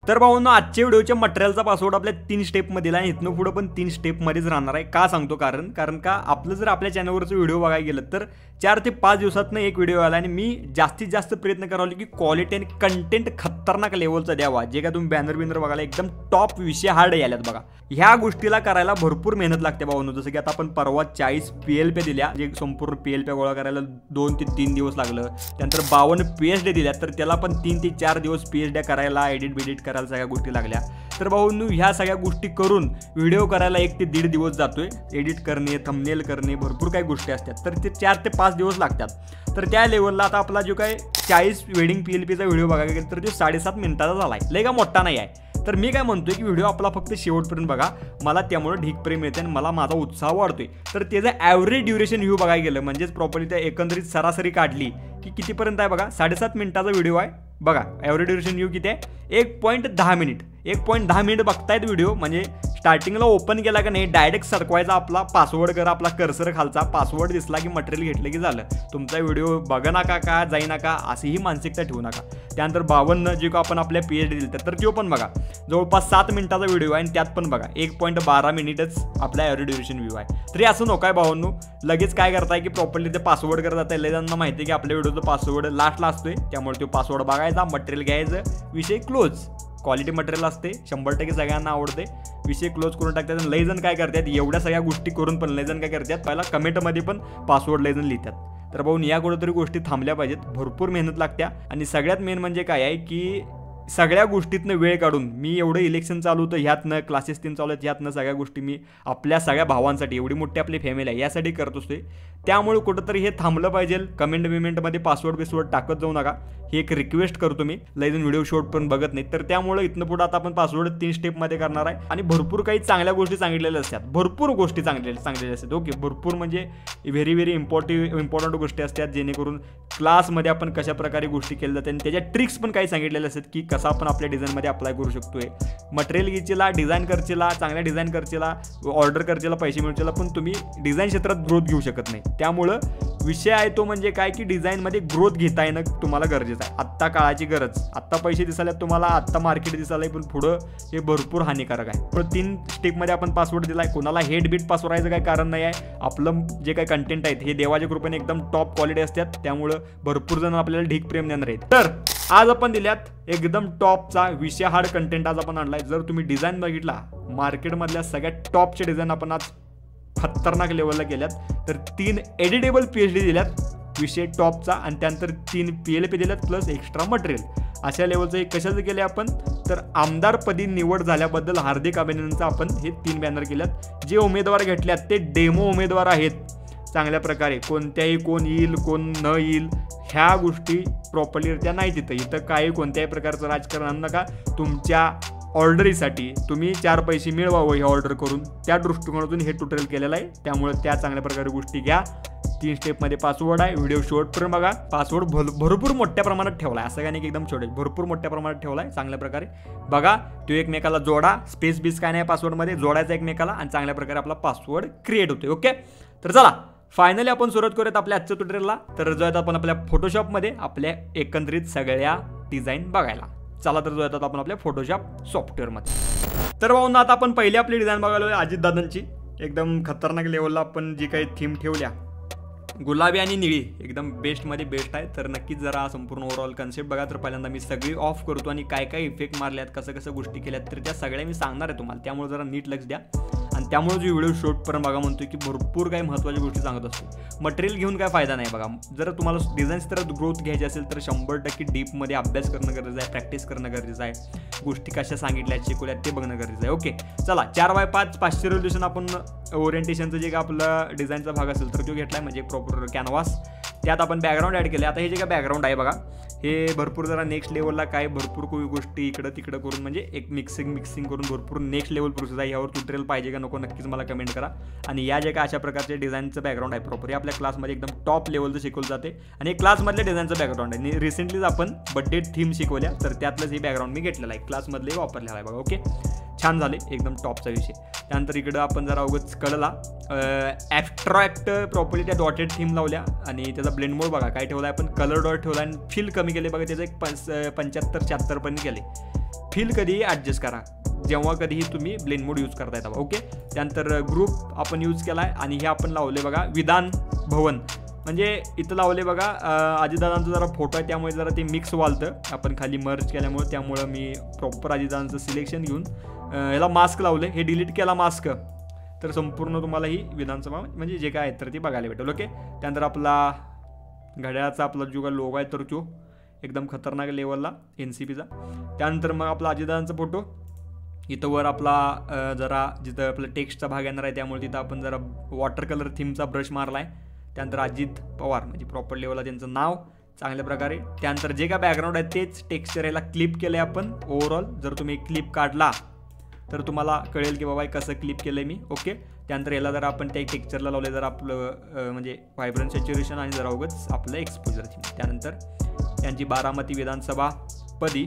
तर भाऊंनो आजच्या व्हिडिओच्या मटेरियलचा पासवर्ड आपल्या 3 स्टेपमध्ये दिला आणि इथनं पुढे पण 3 स्टेपमध्येच राहणार आहे। का सांगतो कारण का आपलं जर आपल्या चॅनलवरचं व्हिडिओ बघायला गेलं तर 4 ते 5 दिवसातनं एक व्हिडिओ आला आणि मी जास्तीत जास्त प्रयत्न करावले की क्वालिटी आणि कंटेंट खतरनाक लेवलचा द्यावा, जे का तुम्ही बॅनर बिनर बघायला एकदम टॉप विषय हार्ड याल्यात बघा। ह्या गोष्टीला करायला भरपूर मेहनत लागते भाऊंनो। जसं की आता आपण परवा 40 PLP दिल्या, जे संपूर्ण PLP गोळा करायला 2 ते 3 दिवस लागलं। त्यानंतर 52 PSD दिल्या, तर त्याला पण 3 ते 4 दिवस PSD करायला, एडिट करायला सगळ्या गोष्टी लागल्या। तर भाऊंनो ह्या सगळ्या गोष्टी करून व्हिडिओ करायला 1 ते 1.5 दिवस जातोय। एडिट करणे, थंबनेल करणे, भरपूर काही गोष्टी असतात, तर ते 4 ते 5 दिवस लागतात। तर त्या लेवलला आता आपला जो काय 40 वेडिंग PLPचा व्हिडिओ बघायला गेला तर तो 7.5 मिनिटाचा झालाय, लय का मोठा नाही आहे। तर मी काय म्हणतोय की व्हिडिओ आपला फक्त शेवटपर्यंत बघा, मला त्यामुळे ढीक प्रेम मिळते आणि मला माझा उत्साह वाढतोय। तर त्याचं ॲव्हरेज ड्युरेशन व्ह्यू बघायला गेलं म्हणजेच प्रॉपर्ली त्या एकंदरीत सरासरी काढली की कितीपर्यंत आहे बघा, 7.5 मिनिटाचा व्हिडिओ आहे बघा। ॲव्हरेज ड्युरेशन व्ह्यू किती आहे, 1.10 मिनिट। 1.10 मिनिट बघतायत व्हिडिओ, म्हणजे स्टार्टिंगला ओपन केला का नाही डायरेक्ट सरकवायचा आपला पासवर्ड करा, आपला कर्सर खालचा पासवर्ड दिसला की मटेरियल घेतलं की झालं, तुमचा व्हिडिओ बघा नका का जाई नका अशी ही मानसिकता ठेवू नका। त्यानंतर 52 जे का आपण आपल्या PSD दिलं तर तो पण बघा, जवळपास 7 मिनिटाचा व्हिडिओ आहे आणि त्यात पण बघा 1.12 मिनिटच आपला ॲव्हरेज ड्युरेशन व्ह्यू आहे। तरी असं नको आहे भावांनो, लगेच काय करताय की प्रॉपर्ली ते पासवर्ड करत जाता, त्यांना माहिती आहे की आपल्या व्हिडिओचा पासवर्ड लास्टला असतोय, त्यामुळे तो पासवर्ड बघायचा, मटेरियल घ्यायचं, विषय क्लोज। क्वालिटी मटेरियल असते, 100% सगळ्यांना आवडते, विषय क्लोज करून टाकतात। लय जण काय करतात, एवढ्या सगळ्या गोष्टी करून पण लय जण काय करतात, पहिला कमेंटमध्ये पण पासवर्ड लय जण लिहितात। तर भाऊ या कुठेतरी गोष्टी थांबल्या पाहिजेत, भरपूर मेहनत लागत्या। आणि सगळ्यात मेन म्हणजे काय आहे की सगळ्या गोष्टीतनं वेळ काढून मी एवढं इलेक्शन चालू होतं, ह्यातनं क्लासेस 3 चालू आहेत, ह्यातनं सगळ्या गोष्टी मी आपल्या सगळ्या भावांसाठी, एवढी मोठी आपली फॅमिली आहे यासाठी करत असते। त्यामुळे कुठंतरी हे थांबलं पाहिजे। कमेंटमध्ये पासवर्ड टाकत जाऊ नका, ही एक रिक्वेस्ट करतो मी। लय जण व्हिडिओ शॉर्ट पण बघत नाही, तर त्यामुळे इथनं पुढे आता आपण पासवर्ड 3 स्टेपमध्ये करणार आहे आणि भरपूर काही चांगल्या गोष्टी सांगितलेल्या असतात, भरपूर गोष्टी सांगितलेल्या असतात। ओके, भरपूर म्हणजे व्हेरी इम्पॉर्टंट गोष्टी असतात, जेणेकरून क्लासमध्ये आपण कशा प्रकारे गोष्टी केल्या जातात आणि त्याच्या ट्रिक्स पण काही सांगितलेल्या असतात की कसं आपण आपल्या डिझाईनमध्ये अप्लाय करू शकतोय। मटेरियल घ्यायचीला, डिझाईन करचेला, चांगल्या डिझाईन करचेला, ऑर्डर करचेला, पैसे मिळचेला, पण तुम्ही डिझाईन क्षेत्रात ग्रोथ घेऊ शकत नाही। त्यामुळं विषय आहे तो म्हणजे काय की डिझाईनमध्ये ग्रोथ घेता येणं तुम्हाला गरजेचं आहे, आत्ता काळाची गरज। आत्ता पैसे दिसायला तुम्हाला, आत्ता मार्केट दिसायला, पण पुढं हे भरपूर हानिकारक आहे। पण 3 स्टेपमध्ये आपण पासवर्ड दिलाय, कोणाला हेड बीट पासवर्डायचं काही कारण नाही आहे। आपलं जे काही कंटेंट आहेत हे देवाच्या कृपेने एकदम टॉप क्वालिटी असतात, त्यामुळं भरपूर जण आपल्याला ढीक प्रेम देणार आहेत। तर आज आपण दिल्यात एकदम टॉपचा विषय हार्ड कंटेंट आज आपण आणलाय। जर तुम्ही डिझाईन बघितला, मार्केटमधल्या सगळ्यात टॉपचे डिझाईन आपण आज खतरनाक लेवलला गेल्यात, तर 3 एडिटेबल PSD दिल्यात विषय टॉपचा आणि त्यानंतर 3 PLP दिल्यात प्लस एक्स्ट्रा मटेरियल। अशा लेवलचं एक कशाचं केलं आपण, तर आमदारपदी निवड झाल्याबद्दल हार्दिक अभिनंदनचं आपण हे 3 बॅनर केल्यात। जे उमेदवार घेतल्यात ते डेमो उमेदवार आहेत, चांगल्या प्रकारे कोणत्याही कोण येईल कोण न येईल ह्या गोष्टी प्रॉपर्लीरित्या नाही इथं काही कोणत्याही प्रकारचं राजकारण आणू नका। तुमच्या ऑर्डरीसाठी तुम्ही 4 पैसे मिळवावं हे ऑर्डर करून, त्या दृष्टिकोनातून हे ट्युटोरियल केलेलं आहे। त्यामुळे त्या चांगल्या प्रकारे गोष्टी घ्या। 3 स्टेपमध्ये पासवर्ड आहे, व्हिडिओ शेवटपर्यंत बघा। पासवर्ड भरपूर मोठ्या प्रमाणात ठेवला आहे, असं काही नाही एकदम छोटे, भरपूर मोठ्या प्रमाणात ठेवला आहे, चांगल्या प्रकारे बघा। तो एकमेकाला जोडा, स्पेस बीस काय नाही पासवर्डमध्ये, जोडायचा एकमेकाला आणि चांगल्या प्रकारे आपला पासवर्ड क्रिएट होतोय। ओके, तर चला फायनली आपण सुरुवात करूयात आपल्या आजच्या ट्युटोरियलला। तर जो आपण आपल्या फोटोशॉपमध्ये आपल्या एकंदरीत सगळ्या डिझाईन बघायला चला, तर जो येतात आपण आपल्या फोटोशॉप सॉफ्टवेअरमध्ये। तर भाऊंना आता आपण पहिली आपली डिझाईन बघायला अजित दादांची एकदम खतरनाक लेवलला आपण जी काही थीम ठेवल्या, गुलाबी आणि निळी एकदम बेस्टमध्ये बेस्ट आहे। तर नक्कीच जरा संपूर्ण ओव्हरऑल कन्सेप्ट बघा। तर पहिल्यांदा मी सगळी ऑफ करतो आणि काय काय इफेक्ट मारल्यात, कसं गोष्टी केल्यात, तर त्या सगळ्या मी सांगणार आहे तुम्हाला, त्यामुळे जरा नीट लक्ष द्या। आणि त्यामुळे जो व्हिडिओ शॉर्टपर्यंत बघा म्हणतोय की भरपूर काही महत्त्वाच्या गोष्टी सांगत असतो। मटेरियल घेऊन काय फायदा नाही बघा, जर तुम्हाला डिझाईन क्षेत्रात ग्रोथ घ्यायची असेल तर 100% डीपमध्ये अभ्यास करणं गरजेचं आहे, प्रॅक्टिस करणं गरजेचं आहे, गोष्टी कशा सांगितल्या शिकवल्यात ते बघणं गरजेचं आहे। ओके, चला 4x5 500 रेव्होल्यूशन आपण ओरिएंटेशनचं जे का आपला डिझाईनचा भाग असेल तर तो घेतलाय, म्हणजे प्रॉपर कॅनव्हास। त्यात आपण बॅकग्राऊंड ॲड केले। आता हे जे काय बॅकग्राऊंड आहे बघा, हे भरपूर जरा नेक्स्ट लेवलला काय भरपूर गोष्टी इकडं तिकडं करून म्हणजे एक मिक्सिंग करून भरपूर नेक्स्ट लेवल प्रोसेस आहे। यावर ट्युटोरियल पाहिजे का नको नक्कीच मला कमेंट करा। आणि या जे काय अशा प्रकारचे डिझाईनचं बॅकग्राऊंड आहे प्रॉपर आपल्या क्लासमध्ये एकदम टॉप लेवलचं शिकवलं जाते आणि क्लासमधल्या डिझाईनचं बॅकग्राऊंड आहे। आणि रिसेंटलीच आपण बड्डे थीम शिकवल्या, तर त्यातलंच हे बॅकग्राऊंड मी घेतलेलं आहे, क्लासमधले वापरलेलं आहे बघा। ओके, छान झाले, एकदम टॉपचा विषय. त्यानंतर इकडं आपण जरा अवघच कळला ॲब्स्ट्रॅक्ट प्रॉपर्टी त्या डॉटेड थीम लावल्या आणि त्याचा ब्लेंड मोड बघा काय ठेवला आहे आपण, कलर डॉट ठेवला आणि फील कमी केले बघा, त्याचं एक 75-76 पर्यंत केले. फील कधीही ॲडजस्ट करा जेव्हा कधीही तुम्ही ब्लेंड मोड यूज करता येतात. ओके. त्यानंतर ग्रुप आपण यूज केला आहे आणि हे आपण लावले बघा विधान भवन, म्हणजे इथं लावले बघा अजितदादांचा जरा फोटो आहे त्यामुळे जरा ते मिक्स वालतं, आपण खाली मर्ज केल्यामुळे, त्यामुळं मी प्रॉपर अजितदादांचं सिलेक्शन घेऊन याला मास्क लावले. हे डिलीट केला मास्क तर संपूर्ण तुम्हाला ही विधानसभा म्हणजे जे काय आहे तर ते बघायला भेटेल. ओके. त्यानंतर आपला घड्याळाचा आपला जो काय लोगो आहे तर तो एकदम खतरनाक लेवलला NCPचा. त्यानंतर मग आपला अजितदादांचा फोटो, इथं वर आपला जरा जिथं आपलं टेक्स्टचा भाग येणार आहे त्यामुळे तिथं आपण जरा वॉटर कलर थीमचा ब्रश मारला आहे. त्यानंतर अजित पवार म्हणजे प्रॉपर लेवलला त्यांचं नाव चांगल्या प्रकारे. त्यानंतर जे काय बॅकग्राऊंड आहे तेच टेक्स्चर याला क्लिप केलं आहे आपण ओव्हरऑल. जर तुम्ही क्लिप काढला तर तुम्हाला कळेल की बाबा कसं क्लिप केलं आहे मी. ओके. त्यानंतर याला जर आपण त्या टेक्स्चरला लावले जर आपलं म्हणजे व्हायब्रंट सॅच्युरेशन आणि जरा उगच आपलं एक्सपोजर थीम. त्यानंतर यांची बारामती विधानसभा पदी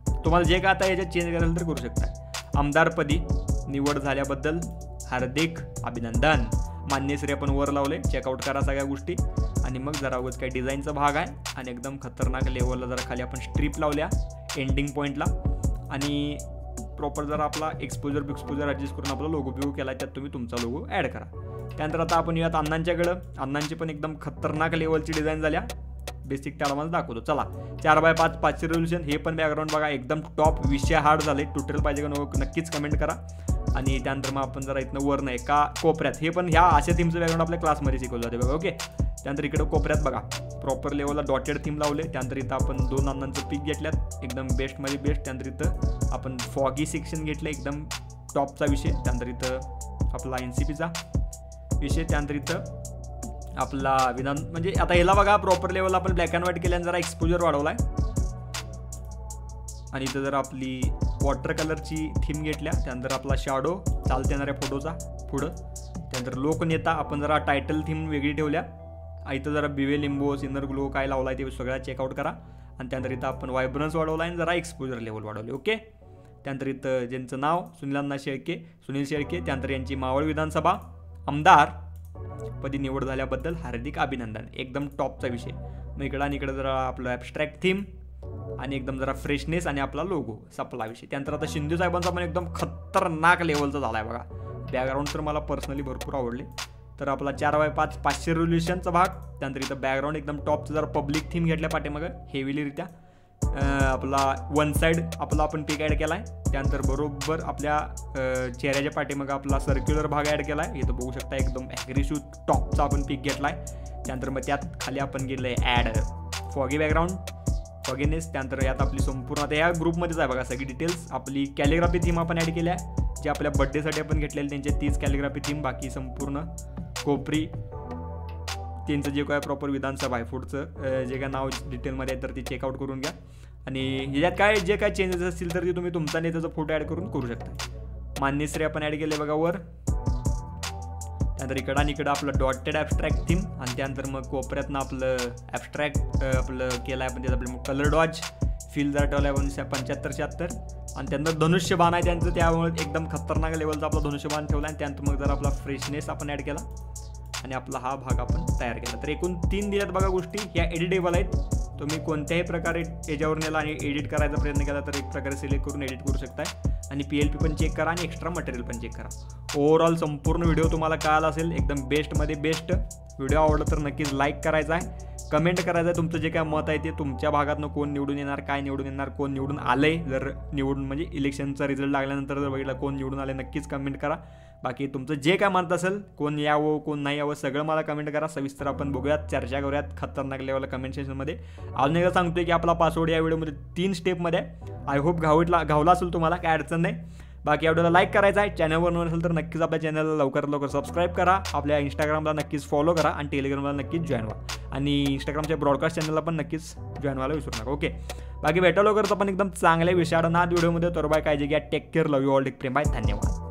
तुम्हाला जे काय आता याच्यात चेंज करायला तर करू शकता. आमदारपदी निवड झाल्याबद्दल हार्दिक अभिनंदन. मान्यश्री आपण वर लावले, चेकआउट करा सगळ्या गोष्टी. आणि मग जरा उगच काही डिझाईनचा भाग आहे आणि एकदम खतरनाक लेवलला जरा खाली आपण स्ट्रीप लावल्या एंडिंग पॉईंटला आणि प्रॉपर जरा आपला एक्सपोजर ॲडजस्ट करून आपला लोगो बिगो केला, त्यात तुम्ही तुमचा लोगो ॲड करा. त्यानंतर आता आपण येऊयात अण्णांच्याकडं. अण्णांची पण एकदम खतरनाक लेवलची डिझाईन झाल्या, बेसिक त्याला मला दाखवतो. चला 4x5 5चे रेव्होल्युशन, हे पण बॅकग्राऊंड बघा एकदम टॉप, विषय हार्ड झाले. ट्युटोरियल पाहिजे का नक्कीच कमेंट करा. आणि त्यानंतर मग आपण जरा इथनं वर नाही का कोपऱ्यात, हे पण ह्या अशा थीमचं बॅकग्राऊंड आपल्या क्लासमध्ये शिकवलं जाते बघा. ओके. त्यानंतर इकडं कोपऱ्यात बघा प्रॉपर लेवलला डॉटेड थीम लावले. त्यानंतर इथं आपण 2 अण्णांचं पीक घेतल्यात एकदम बेस्टमध्ये बेस्ट. त्यानंतर इथं आपण फॉगी सेक्शन घेतलं एकदम टॉपचा विषय. त्यानंतर इथं आपला NCPचा विषय. त्यानंतर इथं आपला विधान म्हणजे आता ह्याला बघा प्रॉपर लेवलला आपण ब्लॅक अँड व्हाईट केल्यानं जरा एक्सपोजर वाढवला आहे. आणि इथं जर आपली वॉटर कलरची थीम घेतल्या. त्यानंतर आपला शॅडो चालत येणाऱ्या फोटोचा पुढं. त्यानंतर लोकनेता आपण जरा टायटल थीम वेगळी ठेवल्या. इथं जरा बिवे लिंबो सिनर ग्लो काय लावला आहे ते सगळ्या चेकआउट करा. आणि त्यानंतर इथं आपण व्हायब्रन्स वाढवला आणि जरा एक्सपोजर लेवल वाढवले. ओके. त्यानंतर इथं ज्यांचं नाव सुनील शेळके. त्यानंतर यांची मावळ विधानसभा आमदार पदी निवड झाल्याबद्दल हार्दिक अभिनंदन, एकदम टॉपचा विषय. मग इकडं आणि इकडं जरा आपलं ॲब्स्ट्रॅक्ट थीम आणि एकदम जरा फ्रेशनेस आणि आपला लोगो सपला विषय. त्यानंतर आता शिंदे साहेबांचा पण एकदम खतरनाक लेवलचा झाला आहे बघा. बॅकग्राऊंड तर मला पर्सनली भरपूर आवडले. तर आपला 4x5 500 रेव्होल्युशनचा भाग. त्यानंतर इथं बॅकग्राऊंड एकदम टॉपचं जरा पब्लिक थीम घेतल्या पाठीमागं हेविलीरित्या. आपला वन साईड आपला आपण पीक ॲड केला आहे. त्यानंतर बरोबर आपल्या चेहऱ्याच्या पाठीमागं आपला सर्क्युलर भाग ॲड केला आहे. इथं बघू शकता एकदम ॲग्रेसिव्ह टॉपचा आपण पीक घेतला आहे. त्यानंतर मग त्यात खाली आपण गेलं आहे ॲड फॉगी बॅकग्राऊंड फॉगीनेस. त्यानंतर यात आपली संपूर्ण आता या ग्रुपमध्येच आहे बघा सगळी डिटेल्स. आपली कॅलिग्राफी थीम आपण ॲड केली आहे जे आपल्या बड्डेसाठी आपण घेतलेले त्यांचे 30 कॅलिग्राफी थीम. बाकी संपूर्ण कोपरी त्यांचं जे काय प्रॉपर विधानसभा आहे पुढचं जे काय नाव डिटेलमध्ये आहे तर ते चेकआउट करून घ्या. आणि ह्याच्यात काय जे काय चेंजेस असतील तर ते तुम्ही तुमचा नेत्याचा फोटो ॲड करू शकता. मान्यश्री आपण ॲड केले बघा वर. त्यानंतर इकडं आणि इकडं आपलं डॉटेड ॲब्स्ट्रॅक्ट थीम. आणि त्यानंतर मग कोपऱ्यातनं आपलं ॲब्स्ट्रॅक्ट आपलं केलं आहे आपण त्याचं आपलं कलर डॉज फील जरा ठेवला आहे 75-76. आणि त्यानंतर धनुष्यबाण आहे त्यांचं, त्यामुळे एकदम खतरनाक लेवलचा आपला धनुष्यबाण ठेवला. आणि त्यानंतर मग जरा आपला फ्रेशनेस आपण ॲड केला आणि आपला हा भाग आपण तयार केला. तर एकूण 3 दिल्यात बघा गोष्टी, ह्या एडिटेबल आहेत. तुम्ही कोणत्याही प्रकारे याच्यावर नेला आणि एडिट करायचा प्रयत्न केला तर एक प्रकारे सिलेक्ट करून एडिट करू शकताय. आणि PLP पण चेक करा आणि एक्स्ट्रा मटेरियल पण चेक करा. ओव्हरऑल संपूर्ण व्हिडिओ तुम्हाला कळाला असेल, एकदम बेस्टमध्ये बेस्ट. व्हिडिओ आवडला तर नक्कीच लाईक करायचा आहे, कमेंट करायचं आहे तुमचं जे काय मत आहे ते. तुमच्या भागातनं कोण निवडून येणार, काय निवडून येणार, कोण निवडून आलंय, जर निवडून म्हणजे इलेक्शनचा रिझल्ट लागल्यानंतर जर बघितलं कोण निवडून आले नक्कीच कमेंट करा. बाकी तुमचं जे काय म्हणत असेल कोण यावं कोण नाही यावं सगळं मला कमेंट करा. सविस्तर आपण बघूयात, चर्चा करूयात खतरनाक लेवलला कमेंट सेक्शनमध्ये. अजून एकदा सांगतोय की आपला पासवर्ड या व्हिडिओमध्ये 3 स्टेपमध्ये आहे. आय होप घावला असेल तुम्हाला, काय अडचण नाही. बाकी व्हिडिओला लाईक करायचा आहे, चॅनलवर नसेल तर नक्कीच आपल्या चॅनलला लवकर सबस्क्राईब करा. आपल्या इंस्टाग्रामला नक्कीच फॉलो करा आणि टेलिग्रामला नक्कीच जॉईन व्हा. आणि इंस्टाग्रामच्या ब्रॉडकास्ट चॅनलला पण नक्कीच जॉईन व्हायला विसरू नका. ओके, बाकी भेटा लवकरच आपण एकदम चांगल्या विषयावर नाद व्हिडिओमध्ये. तर बाय, काळजी घ्या, take care, love you all, take प्रेम, बाय, धन्यवाद.